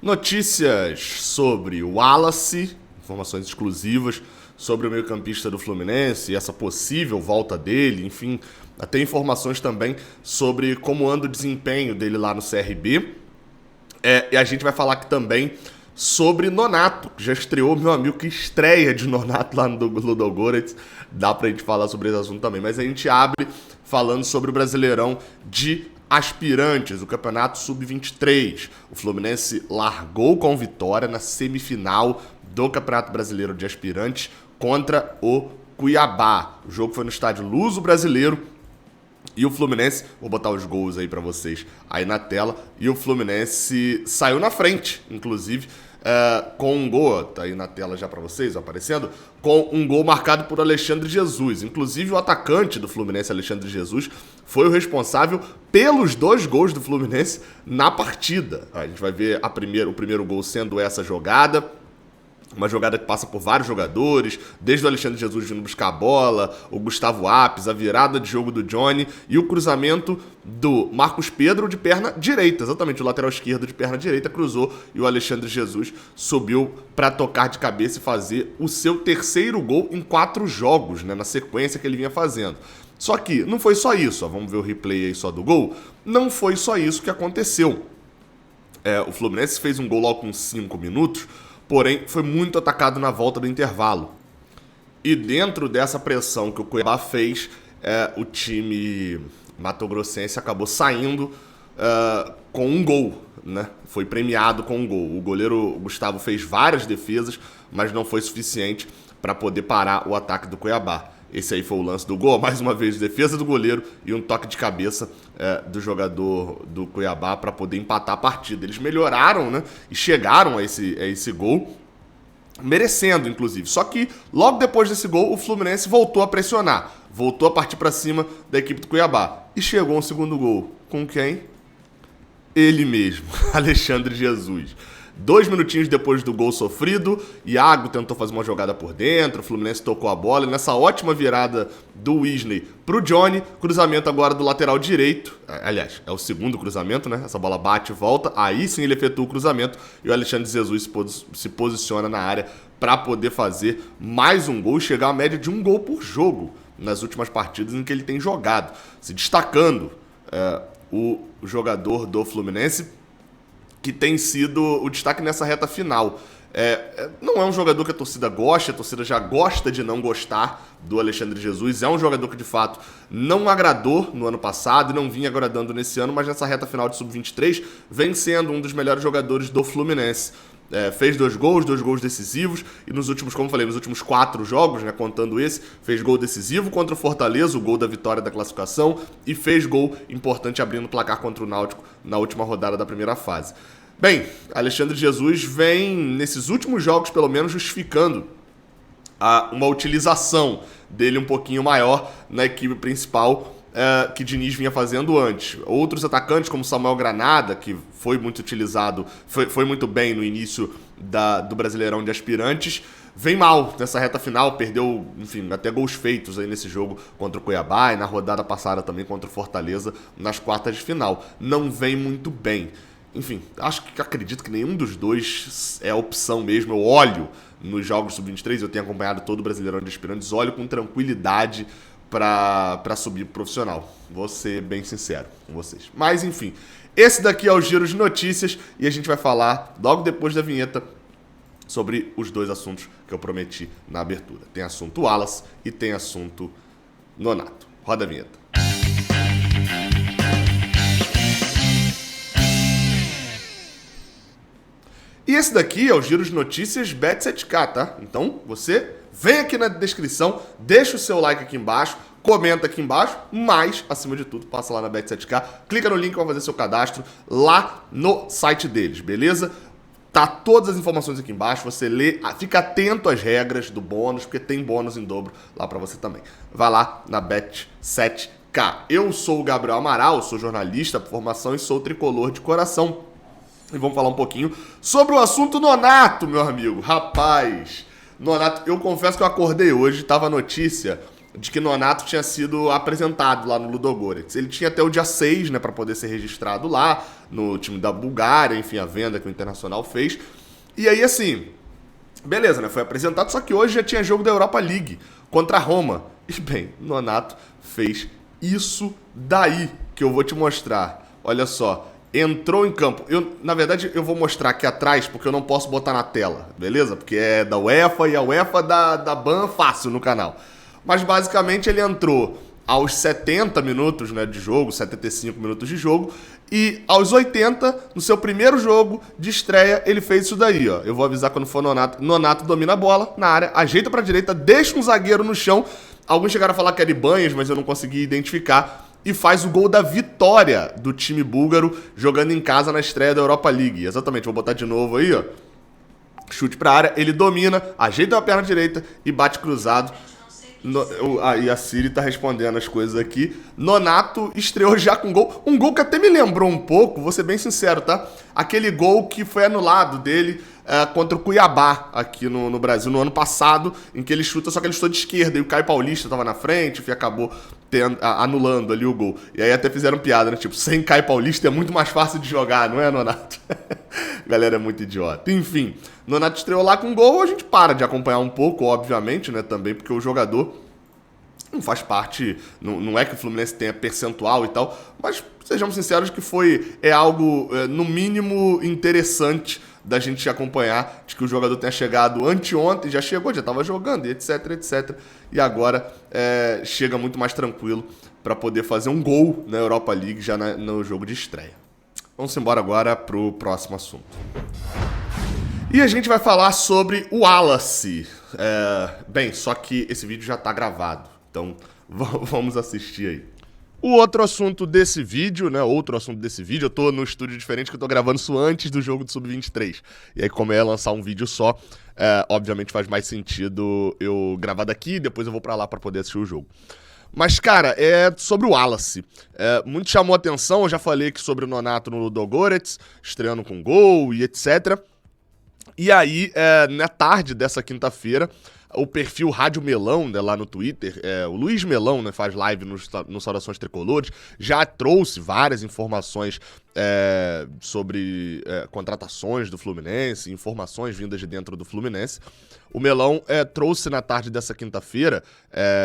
Notícias sobre o Wallace, informações exclusivas sobre o meio-campista do Fluminense e essa possível volta dele, enfim, até informações também sobre como anda o desempenho dele lá no CRB. E a gente vai falar aqui também sobre Nonato, que já estreou, meu amigo, que estreia de Nonato lá no Ludogorets. Dá pra gente falar sobre esse assunto também, mas a gente abre falando sobre o Brasileirão de aspirantes, o Campeonato Sub-23. O Fluminense largou com vitória na semifinal do Campeonato Brasileiro de Aspirantes contra o Cuiabá. O jogo foi no estádio Luso Brasileiro e o Fluminense, vou botar os gols aí pra vocês aí na tela, e o Fluminense saiu na frente, inclusive, com um gol, tá aí na tela já pra vocês, aparecendo, com um gol marcado por Alexandre Jesus. Inclusive o atacante do Fluminense, Alexandre Jesus, foi o responsável pelos 2 gols do Fluminense na partida. A gente vai ver o primeiro gol sendo essa jogada. Uma jogada que passa por vários jogadores, desde o Alexandre Jesus vindo buscar a bola, o Gustavo Apes, a virada de jogo do Johnny e o cruzamento do Marcos Pedro de perna direita. Exatamente, o lateral esquerdo de perna direita cruzou e o Alexandre Jesus subiu para tocar de cabeça e fazer o seu 3º gol em 4 jogos, né, na sequência que ele vinha fazendo. Só que não foi só isso, vamos ver o replay aí só do gol. Não foi só isso que aconteceu. O Fluminense fez um gol logo com 5 minutos, porém, foi muito atacado na volta do intervalo. E dentro dessa pressão que o Cuiabá fez, o time matogrossense acabou saindo com um gol, né? Foi premiado com um gol. O goleiro Gustavo fez várias defesas, mas não foi suficiente para poder parar o ataque do Cuiabá. Esse aí foi o lance do gol, mais uma vez defesa do goleiro e um toque de cabeça do jogador do Cuiabá para poder empatar a partida. Eles melhoraram, né, e chegaram a esse gol, merecendo inclusive. Só que logo depois desse gol o Fluminense voltou a pressionar, voltou a partir para cima da equipe do Cuiabá. E chegou um segundo gol. Com quem? Ele mesmo, Alexandre Jesus. 2 minutinhos depois do gol sofrido, Iago tentou fazer uma jogada por dentro, o Fluminense tocou a bola, e nessa ótima virada do Wesley pro Johnny, cruzamento agora do lateral direito, aliás, é o segundo cruzamento, né? Essa bola bate e volta, aí sim ele efetua o cruzamento e o Alexandre Jesus se posiciona na área para poder fazer mais um gol e chegar à média de 1 gol por jogo nas últimas partidas em que ele tem jogado, se destacando o jogador do Fluminense, que tem sido o destaque nessa reta final. Não é um jogador que a torcida gosta, a torcida já gosta de não gostar do Alexandre Jesus. É um jogador que, de fato, não agradou no ano passado e não vinha agradando nesse ano, mas nessa reta final de Sub-23 vem sendo um dos melhores jogadores do Fluminense. Fez 2 gols decisivos, e nos últimos, como falei, nos últimos 4 jogos, né, contando esse, fez gol decisivo contra o Fortaleza, o gol da vitória da classificação, e fez gol importante abrindo o placar contra o Náutico na última rodada da primeira fase. Bem, Alexandre Jesus vem, nesses últimos jogos pelo menos, justificando uma utilização dele um pouquinho maior na equipe principal, que Diniz vinha fazendo antes. Outros atacantes, como Samuel Granada, que foi muito utilizado, foi muito bem no início do Brasileirão de Aspirantes, vem mal nessa reta final, perdeu, enfim, até gols feitos aí nesse jogo contra o Cuiabá e na rodada passada também contra o Fortaleza nas quartas de final. Não vem muito bem. Enfim, acredito que nenhum dos dois é a opção mesmo. Eu olho nos jogos Sub-23, eu tenho acompanhado todo o Brasileirão de Aspirantes, olho com tranquilidade para subir pro profissional. Vou ser bem sincero com vocês. Mas, enfim, esse daqui é o Giro de Notícias e a gente vai falar, logo depois da vinheta, sobre os 2 assuntos que eu prometi na abertura. Tem assunto Wallace e tem assunto Nonato. Roda a vinheta. E esse daqui é o Giro de Notícias Bet7k, tá? Então, você vem aqui na descrição, deixa o seu like aqui embaixo, comenta aqui embaixo, mas, acima de tudo, passa lá na Bet7k, clica no link para fazer seu cadastro lá no site deles, beleza? Tá todas as informações aqui embaixo, você lê, fica atento às regras do bônus, porque tem bônus em dobro lá para você também. Vai lá na Bet7k. Eu sou o Gabriel Amaral, sou jornalista por formação e sou tricolor de coração. E vamos falar um pouquinho sobre o assunto Nonato, meu amigo. Rapaz, Nonato, eu confesso que eu acordei hoje, tava a notícia de que Nonato tinha sido apresentado lá no Ludogorets. Ele tinha até o dia 6, né, para poder ser registrado lá, no time da Bulgária, enfim, a venda que o Internacional fez. E aí, assim, beleza, né, foi apresentado, só que hoje já tinha jogo da Europa League contra a Roma. E, bem, Nonato fez isso daí que eu vou te mostrar. Olha só, entrou em campo. Na verdade, eu vou mostrar aqui atrás, porque eu não posso botar na tela, beleza? Porque é da UEFA e a UEFA da ban fácil no canal. Mas basicamente ele entrou aos 70 minutos, né, de jogo, 75 minutos de jogo, e aos 80, no seu primeiro jogo de estreia, ele fez isso daí, ó. Eu vou avisar quando for Nonato. Nonato domina a bola na área, ajeita pra direita, deixa um zagueiro no chão. Alguns chegaram a falar que era Ibanhas, mas eu não consegui identificar. E faz o gol da vitória do time búlgaro jogando em casa na estreia da Europa League. Exatamente, vou botar de novo aí, ó. Chute pra área, ele domina, ajeita a perna direita e bate cruzado. E a Siri tá respondendo as coisas aqui. Nonato estreou já com gol. Um gol que até me lembrou um pouco, vou ser bem sincero, tá? Aquele gol que foi anulado dele contra o Cuiabá aqui no Brasil, no ano passado, em que ele chuta, só que ele chutou de esquerda e o Caio Paulista tava na frente e acabou anulando ali o gol. E aí até fizeram piada, né? Tipo, sem Caio Paulista é muito mais fácil de jogar, não é, Nonato? Galera é muito idiota. Enfim, Nonato estreou lá com gol, a gente para de acompanhar um pouco, obviamente, né? Também porque o jogador não faz parte, não é que o Fluminense tenha percentual e tal, mas sejamos sinceros que é algo, no mínimo, interessante da gente acompanhar, de que o jogador tenha chegado anteontem, já chegou, já estava jogando, etc, etc, e agora chega muito mais tranquilo para poder fazer um gol na Europa League já no jogo de estreia. Vamos embora agora pro próximo assunto. E a gente vai falar sobre o Wallace. Bem, só que esse vídeo já está gravado, então vamos assistir aí. O outro assunto desse vídeo, eu tô no estúdio diferente que eu tô gravando isso antes do jogo do Sub-23. E aí, como eu ia lançar um vídeo só, obviamente faz mais sentido eu gravar daqui e depois eu vou pra lá pra poder assistir o jogo. Mas, cara, é sobre o Wallace. Muito chamou a atenção, eu já falei aqui sobre o Nonato no Ludogorets, estreando com gol e etc. E aí, na tarde dessa quinta-feira, o perfil Rádio Melão, né, lá no Twitter, o Luiz Melão, né, faz live nos Saudações Tricolores, já trouxe várias informações sobre contratações do Fluminense, informações vindas de dentro do Fluminense. O Melão trouxe na tarde dessa quinta-feira,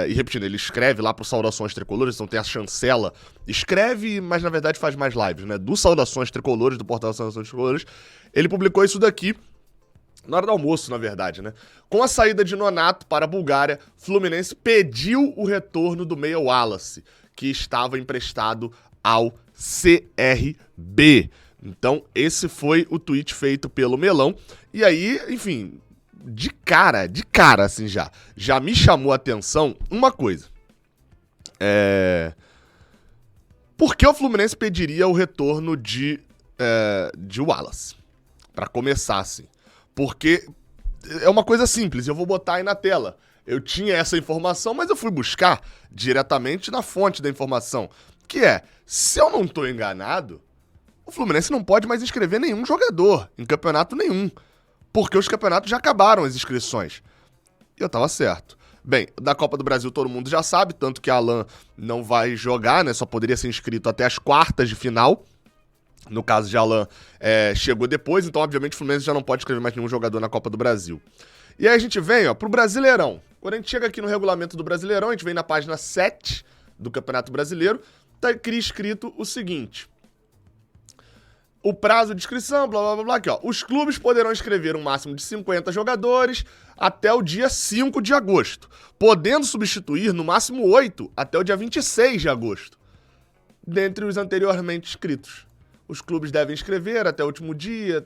e repetindo, ele escreve lá pro Saudações Tricolores, então tem a chancela, escreve, mas na verdade faz mais lives, né, do Saudações Tricolores, do portal Saudações Tricolores. Ele publicou isso daqui na hora do almoço, na verdade, né? Com a saída de Nonato para a Bulgária, Fluminense pediu o retorno do meia Wallace, que estava emprestado ao CRB. Então, esse foi o tweet feito pelo Melão. E aí, enfim, de cara, assim, já me chamou a atenção uma coisa. Por que o Fluminense pediria o retorno de Wallace? Para começar, assim. Porque é uma coisa simples, eu vou botar aí na tela. Eu tinha essa informação, mas eu fui buscar diretamente na fonte da informação. Que se eu não estou enganado, o Fluminense não pode mais inscrever nenhum jogador em campeonato nenhum. Porque os campeonatos já acabaram as inscrições. E eu tava certo. Bem, da Copa do Brasil todo mundo já sabe, tanto que Alan não vai jogar, né? Só poderia ser inscrito até as quartas de final. No caso de Alan, chegou depois, então obviamente o Fluminense já não pode escrever mais nenhum jogador na Copa do Brasil. E aí a gente vem, pro Brasileirão. Quando a gente chega aqui no regulamento do Brasileirão, a gente vem na página 7 do Campeonato Brasileiro, tá escrito o seguinte: o prazo de inscrição, blá blá blá blá, aqui ó. Os clubes poderão inscrever um máximo de 50 jogadores até o dia 5 de agosto, podendo substituir no máximo 8 até o dia 26 de agosto, dentre os anteriormente inscritos. Os clubes devem inscrever até o último dia,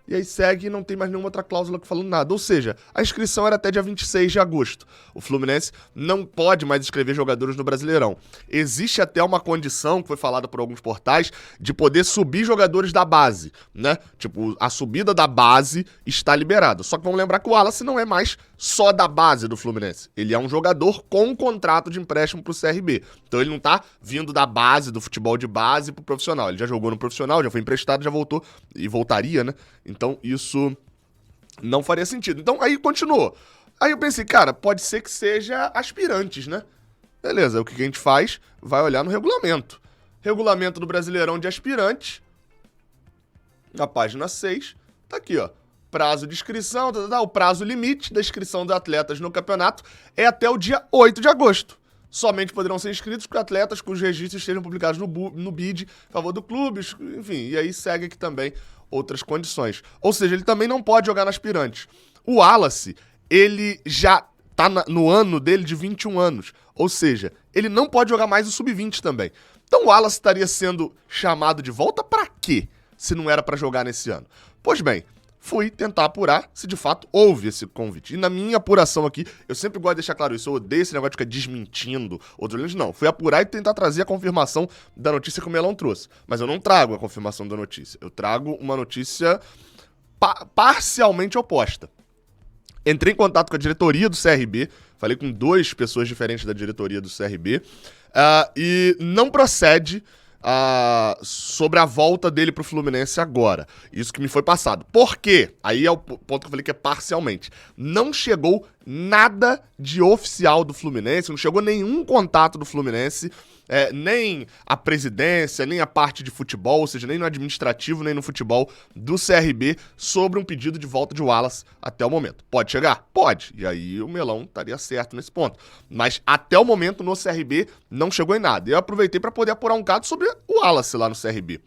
e aí segue e não tem mais nenhuma outra cláusula falando nada. Ou seja, a inscrição era até dia 26 de agosto. O Fluminense não pode mais inscrever jogadores no Brasileirão. Existe até uma condição, que foi falada por alguns portais, de poder subir jogadores da base, né? Tipo, a subida da base está liberada. Só que vamos lembrar que o Wallace não é mais só da base do Fluminense. Ele é um jogador com um contrato de empréstimo pro CRB. Então ele não tá vindo da base, do futebol de base pro profissional. Ele já jogou no profissional, já foi emprestado, já voltou e voltaria, né? Então isso não faria sentido. Então aí continuou. Aí eu pensei, cara, pode ser que seja aspirantes, né? Beleza, o que a gente faz? Vai olhar no regulamento. Regulamento do Brasileirão de Aspirantes, na página 6, tá aqui, ó. Prazo de inscrição, o prazo limite da inscrição de atletas no campeonato é até o dia 8 de agosto. Somente poderão ser inscritos com atletas cujos registros estejam publicados no BID, a favor do clube, enfim, e aí segue aqui também outras condições. Ou seja, ele também não pode jogar no aspirantes. O Wallace, ele já tá no ano dele de 21 anos, ou seja, ele não pode jogar mais o sub-20 também. Então o Wallace estaria sendo chamado de volta pra quê, se não era pra jogar nesse ano? Pois bem, fui tentar apurar se de fato houve esse convite. E na minha apuração aqui, eu sempre gosto de deixar claro isso, eu odeio esse negócio de ficar desmentindo outros links, não. Fui apurar e tentar trazer a confirmação da notícia que o Melão trouxe. Mas eu não trago a confirmação da notícia, eu trago uma notícia parcialmente oposta. Entrei em contato com a diretoria do CRB, falei com 2 pessoas diferentes da diretoria do CRB, e não procede sobre a volta dele pro Fluminense agora. Isso que me foi passado. Por quê? Aí é o ponto que eu falei que é parcialmente. Não chegou nada de oficial do Fluminense, não chegou nenhum contato do Fluminense, nem a presidência, nem a parte de futebol, ou seja, nem no administrativo, nem no futebol do CRB, sobre um pedido de volta de Wallace até o momento. Pode chegar? Pode. E aí o Melão estaria certo nesse ponto. Mas até o momento no CRB não chegou em nada. Eu aproveitei para poder apurar um caso sobre o Wallace lá no CRB.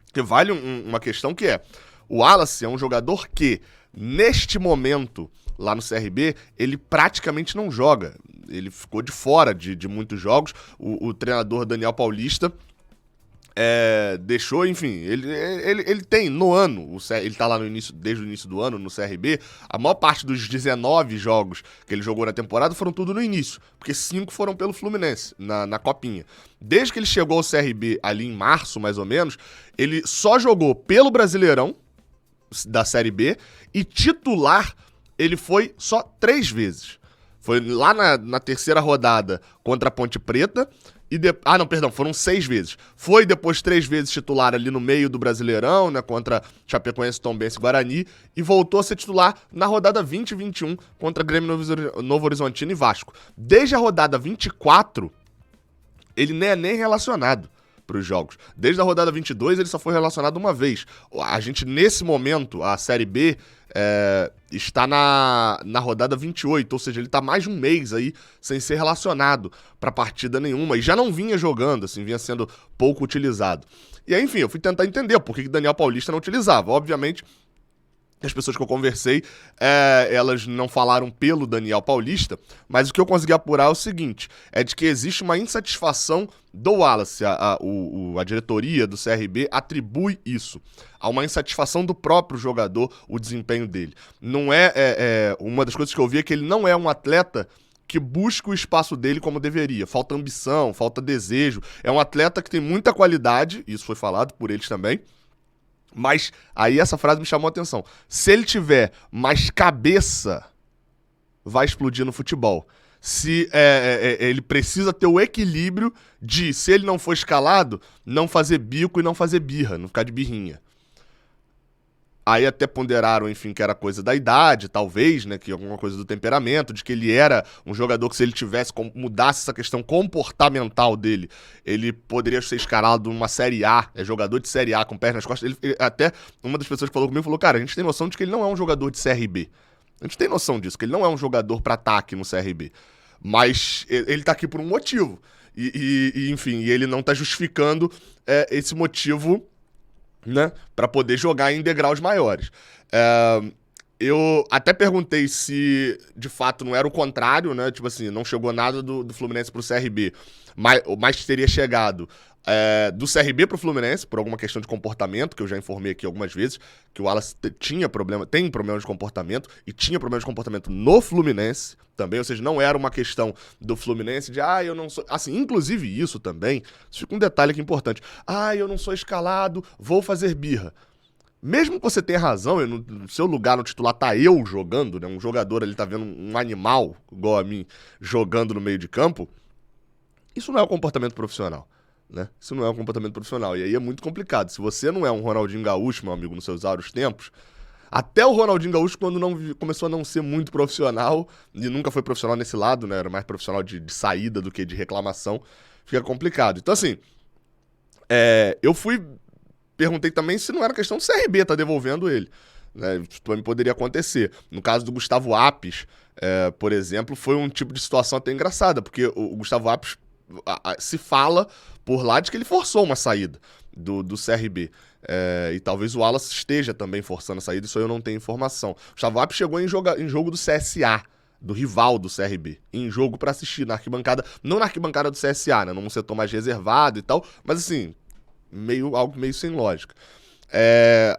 Porque vale uma questão que é, o Wallace é um jogador que, neste momento, lá no CRB, ele praticamente não joga. Ele ficou de fora de muitos jogos. O treinador Daniel Paulista deixou, enfim, ele tem no ano, ele tá lá desde o início do ano no CRB, a maior parte dos 19 jogos que ele jogou na temporada foram tudo no início, porque 5 foram pelo Fluminense, na Copinha. Desde que ele chegou ao CRB ali em março, mais ou menos, ele só jogou pelo Brasileirão da Série B e titular ele foi só 3 vezes. Foi lá na terceira rodada contra a Ponte Preta foram 6 vezes. Foi depois 3 vezes titular ali no meio do Brasileirão, né, contra Chapecoense, Tombense e Guarani, e voltou a ser titular na rodada 20 e 21 contra Grêmio Novo Horizontino e Vasco. Desde a rodada 24, ele nem é nem relacionado para os jogos. Desde a rodada 22, ele só foi relacionado uma vez. A gente, nesse momento, a Série B está na rodada 28, ou seja, ele está mais de um mês aí sem ser relacionado para partida nenhuma, e já não vinha jogando, assim, vinha sendo pouco utilizado. E aí, enfim, eu fui tentar entender por que Daniel Paulista não utilizava. Obviamente, as pessoas que eu conversei, elas não falaram pelo Daniel Paulista, mas o que eu consegui apurar é o seguinte, é de que existe uma insatisfação do Wallace, a diretoria do CRB atribui isso, a uma insatisfação do próprio jogador, o desempenho dele. Não uma das coisas que eu vi é que ele não é um atleta que busca o espaço dele como deveria. Falta ambição, falta desejo. É um atleta que tem muita qualidade, isso foi falado por eles também, mas aí essa frase me chamou a atenção. Se ele tiver mais cabeça, vai explodir no futebol. Se ele precisa ter o equilíbrio de, se ele não for escalado, não fazer bico e não fazer birra, não ficar de birrinha. Aí até ponderaram, enfim, que era coisa da idade, talvez, né, que alguma coisa do temperamento, de que ele era um jogador que se ele mudasse essa questão comportamental dele, ele poderia ser escalado numa Série A, jogador de Série A com pernas nas costas. Até uma das pessoas que falou comigo falou, cara, a gente tem noção de que ele não é um jogador de CRB. A gente tem noção disso, que ele não é um jogador para ataque no CRB. Mas ele tá aqui por um motivo. Enfim, ele não tá justificando esse motivo, né, para poder jogar em degraus maiores. Eu até perguntei se de fato não era o contrário, né? Tipo assim, não chegou nada do Fluminense pro CRB, mas teria chegado do CRB pro Fluminense, por alguma questão de comportamento, que eu já informei aqui algumas vezes, que o Wallace tem problema de comportamento, e tinha problema de comportamento no Fluminense também, ou seja, não era uma questão do Fluminense de, eu não sou... Assim, inclusive isso também, isso fica um detalhe aqui importante. Eu não sou escalado, vou fazer birra. Mesmo que você tenha razão, no seu lugar no titular tá eu jogando, né? Um jogador ali tá vendo um animal, igual a mim, jogando no meio de campo, isso não é um comportamento profissional, né? Isso não é um comportamento profissional. E aí é muito complicado. Se você não é um Ronaldinho Gaúcho, meu amigo, nos seus áureos tempos, Até o Ronaldinho Gaúcho, quando começou a não ser muito profissional, e nunca foi profissional nesse lado, né? Era mais profissional de saída do que de reclamação, fica complicado. Então, assim, eu perguntei também se não era questão do CRB tá devolvendo ele. Né? Isso também poderia acontecer. No caso do Gustavo Apes, por exemplo, foi um tipo de situação até engraçada, porque o Gustavo Apes se fala por lá de que ele forçou uma saída do CRB. E talvez o Wallace esteja também forçando a saída, isso aí eu não tenho informação. O Gustavo Apes chegou em jogo do CSA, do rival do CRB, em jogo pra assistir na arquibancada, não na arquibancada do CSA, né, num setor mais reservado e tal, mas assim, algo meio sem lógica.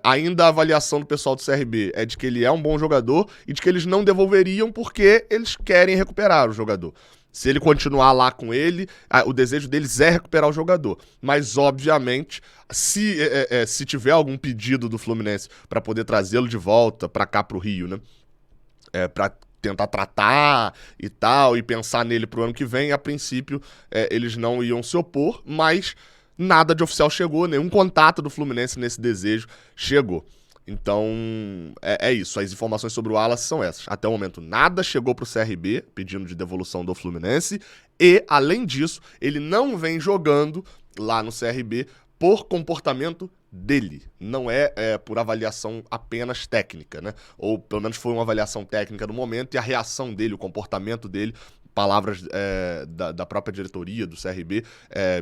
Ainda a avaliação do pessoal do CRB é de que ele é um bom jogador e de que eles não devolveriam porque eles querem recuperar o jogador. Se ele continuar lá com ele, o desejo deles é recuperar o jogador. Mas, obviamente, se tiver algum pedido do Fluminense para poder trazê-lo de volta para cá, pro Rio, né? Para tentar tratar e tal, e pensar nele pro ano que vem, a princípio, eles não iam se opor, mas nada de oficial chegou, nenhum contato do Fluminense nesse desejo chegou. Então, é isso. As informações sobre o Wallace são essas. Até o momento, nada chegou pro CRB pedindo de devolução do Fluminense. E, além disso, ele não vem jogando lá no CRB por comportamento dele. Não por avaliação apenas técnica, né? Ou, pelo menos, foi uma avaliação técnica no momento e a reação dele, o comportamento dele, palavras da própria diretoria do CRB,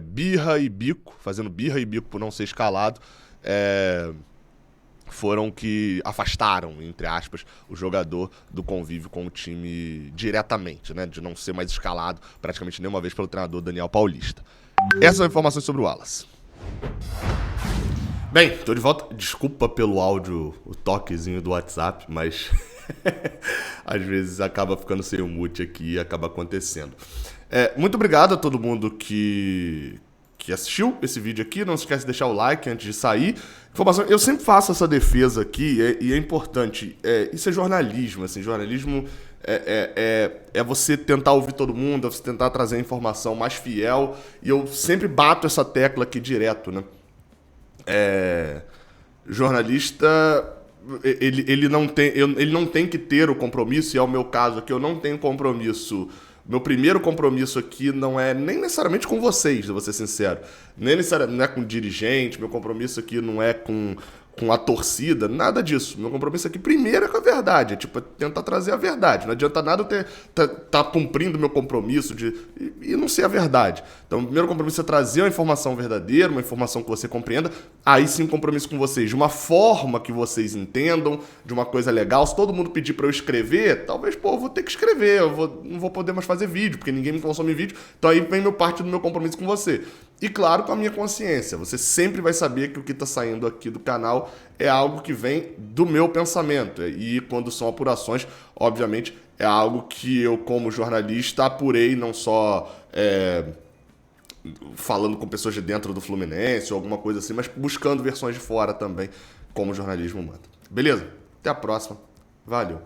birra e bico, fazendo birra e bico por não ser escalado, foram que afastaram, entre aspas, o jogador do convívio com o time diretamente, né? De não ser mais escalado praticamente nenhuma vez pelo treinador Daniel Paulista. Essas são informações sobre o Wallace. Bem, tô de volta. Desculpa pelo áudio, o toquezinho do WhatsApp, mas às vezes acaba ficando sem o mute aqui e acaba acontecendo. Muito obrigado a todo mundo que assistiu esse vídeo aqui. Não se esquece de deixar o like antes de sair. Informação, eu sempre faço essa defesa aqui e é importante. Isso é jornalismo. Assim, jornalismo é você tentar ouvir todo mundo, é você tentar trazer a informação mais fiel. E eu sempre bato essa tecla aqui direto, né? Jornalista, ele não tem que ter o compromisso, e é o meu caso aqui, eu não tenho compromisso. Meu primeiro compromisso aqui não é nem necessariamente com vocês, vou ser sincero. Nem necessariamente não é com o dirigente, meu compromisso aqui não é com a torcida, nada disso. Meu compromisso aqui primeiro é com a verdade, tentar trazer a verdade. Não adianta nada eu tá cumprindo meu compromisso e não ser a verdade. Então, o primeiro compromisso é trazer uma informação verdadeira, uma informação que você compreenda. Aí sim, compromisso com vocês, de uma forma que vocês entendam, de uma coisa legal. Se todo mundo pedir pra eu escrever, talvez, eu vou ter que escrever, não vou poder mais fazer vídeo, porque ninguém me consome vídeo. Então aí vem parte do meu compromisso com você. E claro, com a minha consciência. Você sempre vai saber que o que está saindo aqui do canal é algo que vem do meu pensamento. E quando são apurações, obviamente, é algo que eu, como jornalista, apurei não só falando com pessoas de dentro do Fluminense ou alguma coisa assim, mas buscando versões de fora também, como o jornalismo manda. Beleza? Até a próxima. Valeu.